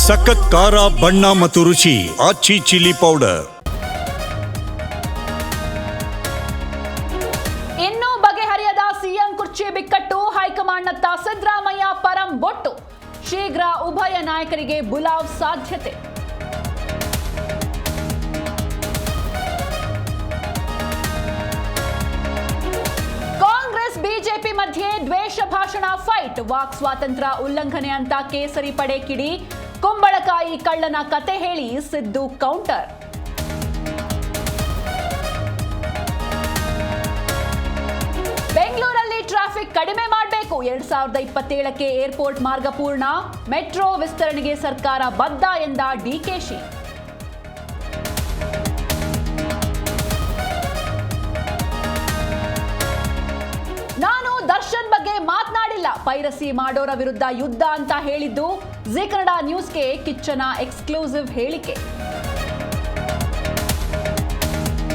ಸಖತ್ ಖಾರ ಬಣ್ಣ ಮತ್ತು ರುಚಿ ಆಚಿ ಚಿಲ್ಲಿ ಪೌಡರ್. ಇನ್ನೂ ಬಗೆಹರಿಯದ ಸಿಎಂ ಕುರ್ಚಿ ಬಿಕ್ಕಟ್ಟು, ಹೈಕಮಾಂಡ್ನತ್ತ ಸಿದ್ದರಾಮಯ್ಯ ಪರಂ ಬೊಟ್ಟು. ಶೀಘ್ರ ಉಭಯ ನಾಯಕರಿಗೆ ಬುಲಾವ್ ಸಾಧ್ಯತೆ. ಕಾಂಗ್ರೆಸ್ ಬಿಜೆಪಿ ಮಧ್ಯೆ ದ್ವೇಷ ಭಾಷಣ ಫೈಟ್, ವಾಕ್ ಸ್ವಾತಂತ್ರ್ಯ ಉಲ್ಲಂಘನೆ ಅಂತ ಕೇಸರಿ ಪಡೆ ಕಿಡಿ. ಕುಂಬಳಕಾಯಿ ಕಳ್ಳನ ಕತೆ ಹೇಳಿ ಸಿದ್ದು ಕೌಂಟರ್. ಬೆಂಗಳೂರಲ್ಲಿ ಟ್ರಾಫಿಕ್ ಕಡಿಮೆ ಮಾಡಬೇಕು, 2027ಕ್ಕೆ ಏರ್ಪೋರ್ಟ್ ಮಾರ್ಗ ಪೂರ್ಣ. ಮೆಟ್ರೋ ವಿಸ್ತರಣೆಗೆ ಸರ್ಕಾರ ಬದ್ಧ ಎಂದ ಡಿಕೆಶಿ. ನಾನು ದರ್ಶನ್ ಬಗ್ಗೆ ಮಾತನಾಡಿಲ್ಲ, ಪೈರಸಿ ಮಾಡೋರ ವಿರುದ್ಧ ಯುದ್ಧ ಅಂತ ಹೇಳಿದ್ದು. ಜೀ ಕನ್ನಡ ನ್ಯೂಸ್ಗೆ ಕಿಚ್ಚನ ಎಕ್ಸ್ಕ್ಲೂಸಿವ್ ಹೇಳಿಕೆ.